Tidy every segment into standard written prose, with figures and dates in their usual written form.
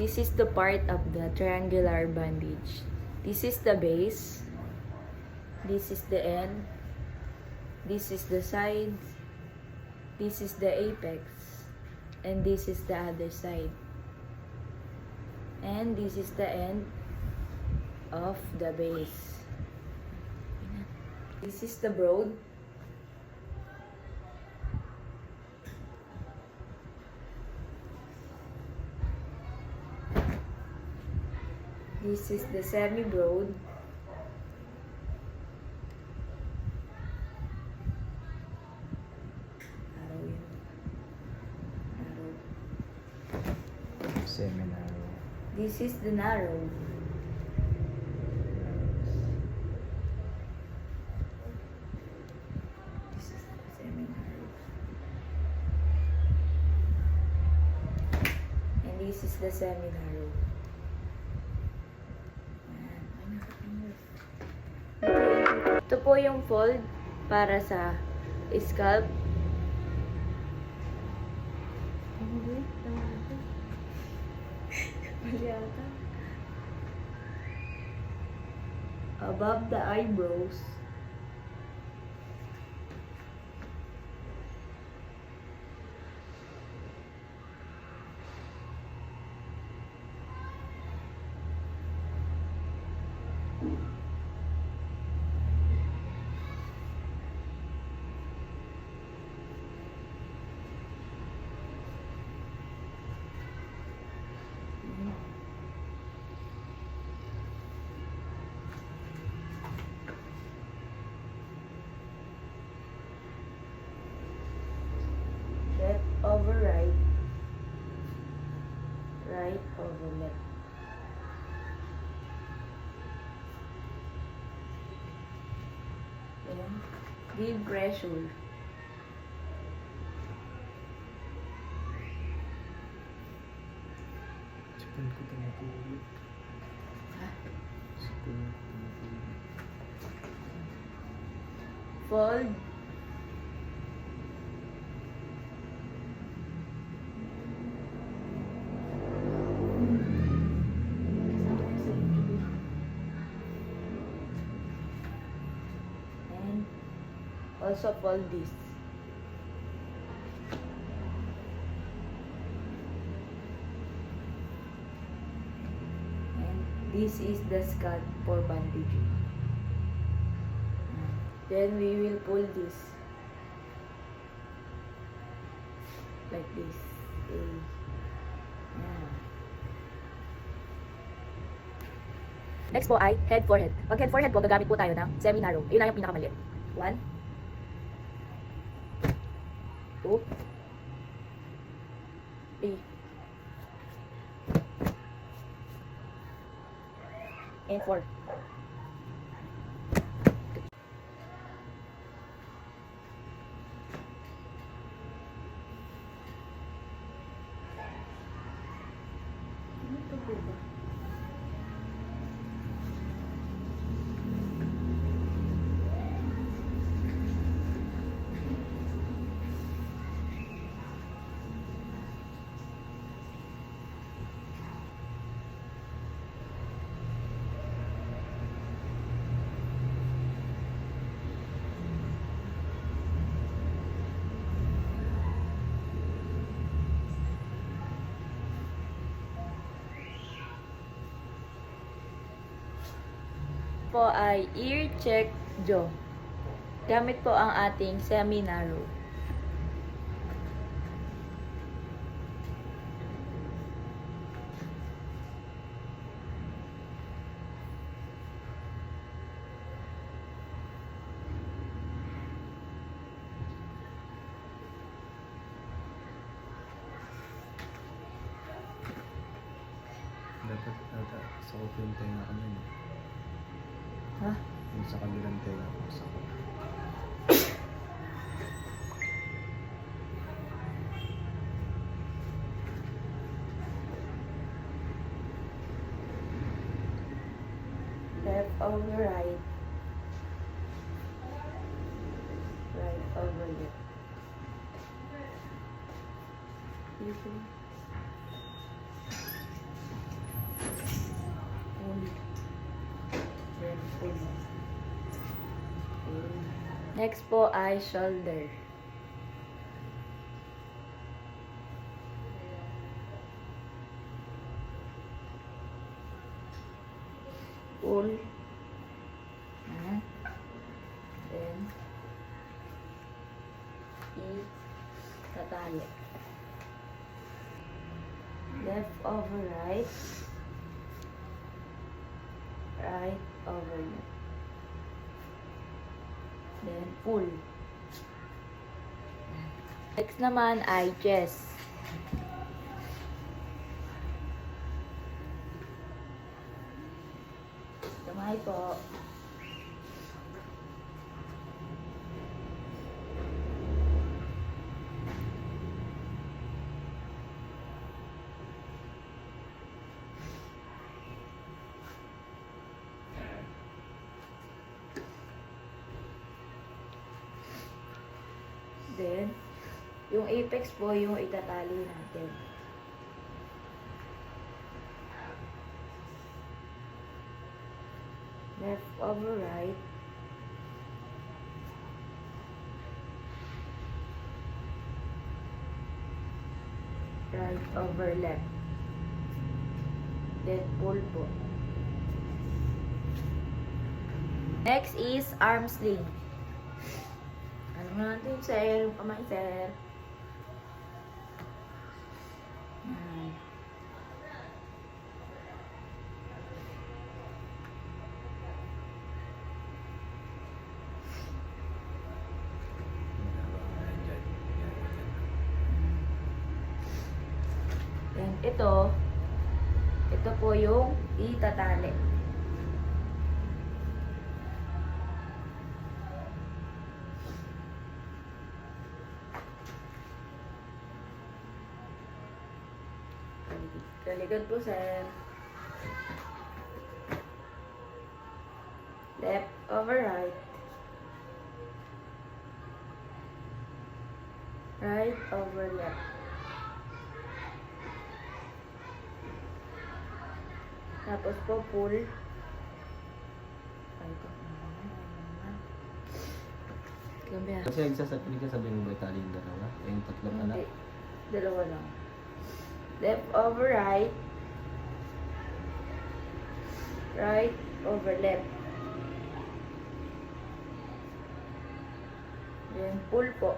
This is the part of the triangular bandage. This is the base. This is the end. This is the sides. This is the apex. And this is the other side. And this is the end of the base. This is the broad. This is the semi-broad. Araw yun. Araw. Semi-narrow. This is the narrow. This is the semi-narrow. And this is the semi-narrow. Ito po yung fold para sa scalp. Above the eyebrows. Left over right. Right over left. Then, give pressure. Sipon ko tumutulog. Ha? Sipon ko tumutulog. Fold. And also fold this. And this is the scalp for bandaging. Then we will pull this like this. Yeah. Next po ay head forehead. Pag head forehead po, gagamit po tayo ng semi-narrow. Yun na yung pinakamaliit. 1, 2, 3, and 4. Po ay ear check jaw. Gamit po ang ating semi-narrow. Dapat sa ko yung tenga kami. Ha? Yung sa kabilang tenga ko. Sa ko. Left over right. Right over left. Next po ay shoulder. Pull. Yan. Then, tatali. Left over right. Right over left. Then, pull. Next naman ay chest. Kamay po. Then, yung apex po, yung itatali natin. Left over right. Right over left. Then, pull po. Next is arm sling. Alam mo natin, sir. Yung kamay, sir. Yan. Then, ito po yung itatali. Talikod po, sir. Left over right. Right over left. Tapos po, pull. Ay, ito. Gabi ah. Kasi nagsasabi mo ba tali yung dalawa? Yung tatlo pala? Hindi. Dalawa lang. Left over right. Right over left. Then, pull po.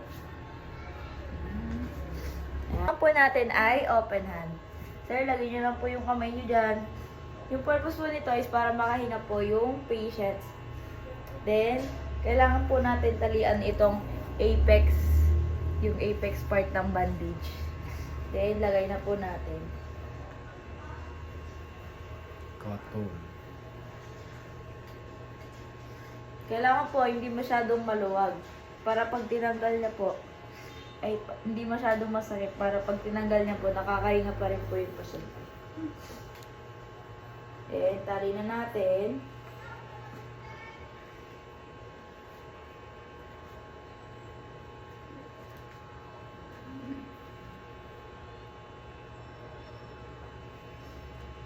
Ang po natin ay open hand. Sir, lagyan nyo lang po yung kamay nyo dyan. Yung purpose po nito is para makahinga po yung patients. Then, kailangan po natin talian itong apex, yung apex part ng bandage. Then, lagay na po natin. Cotton. Kailangan po hindi masyadong maluwag. Para pag tinanggal niya po, ay hindi masyadong masakit. Para pag tinanggal niya po, nakakahinga pa rin po yung pasyente. Tali na natin.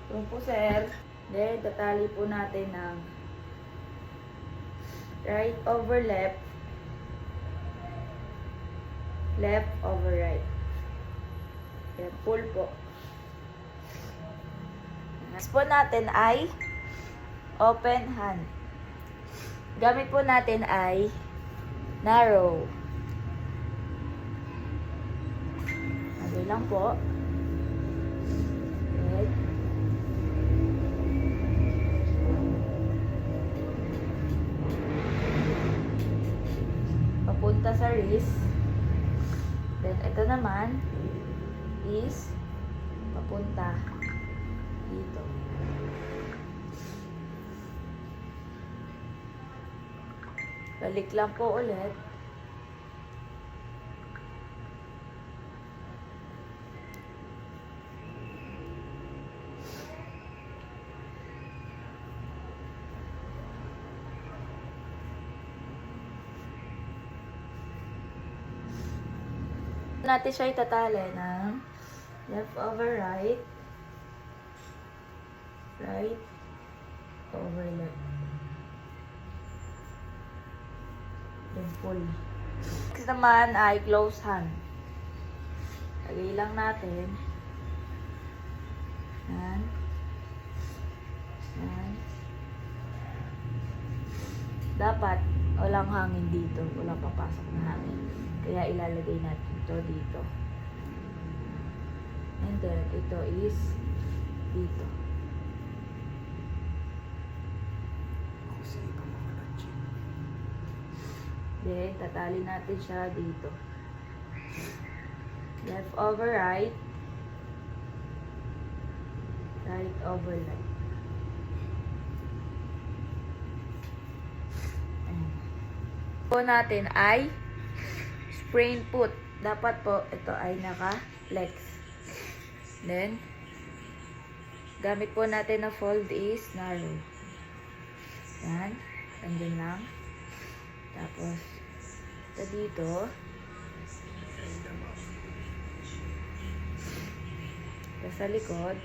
Ito po, sir. Then, tatali po natin ng right over left. Left over right. Yan, pull po. Next po natin ay open hand. Gamit po natin ay narrow. Ano lang po. Okay. Papunta sa wrist. Then, ito naman is papunta dito. Balik lang po ulit. Natin siya itatali ng left over right, right over left. Then full. Next naman ay close hand. Lagay lang natin. Yan. Yan. Dapat walang hangin dito. Walang papasok na hangin. Kaya ilalagay natin ito dito. And then, ito is dito. Then, tatali natin siya dito. Left over right. Right over left. Ayan. Po natin ay sprain put. Dapat po ito ay naka-flex. Then, gamit po natin na fold is narrow. Yan. Andun lang. Tapos, ito dito. Ito sa likod.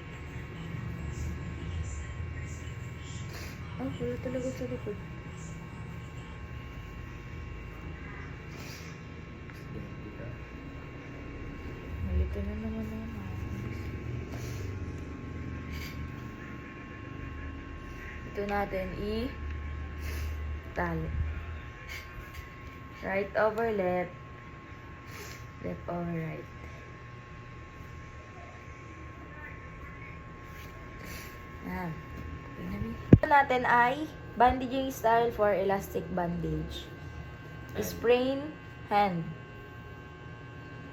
Oh, wala talaga sa likod. Malito na naman naman. Ito natin tali. Right over left. Left over right. Yan. Ito natin ay bandaging style for elastic bandage. Sprain hand.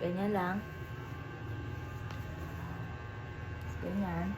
Ganyan lang. Ganyan.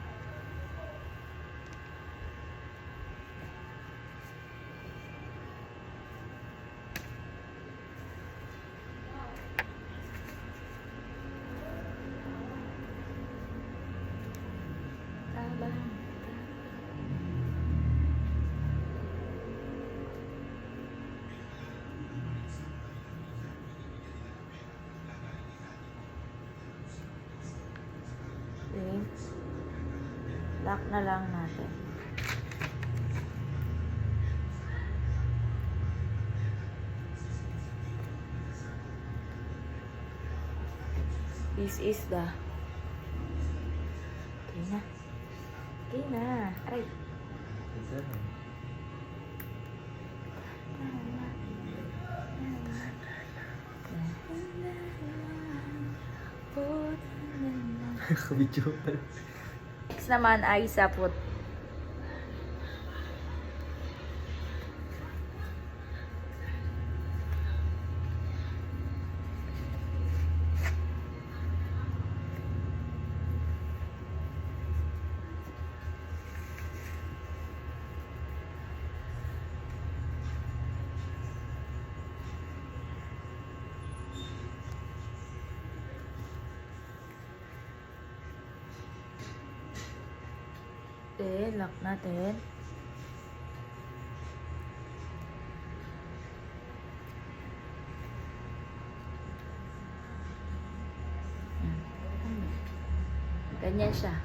Okay. Lock na lang natin. This is the... Okay na. Okay na. Aray. Kabidyo pala. Next naman ay sapot. Then, lock natin. Ganyan siya.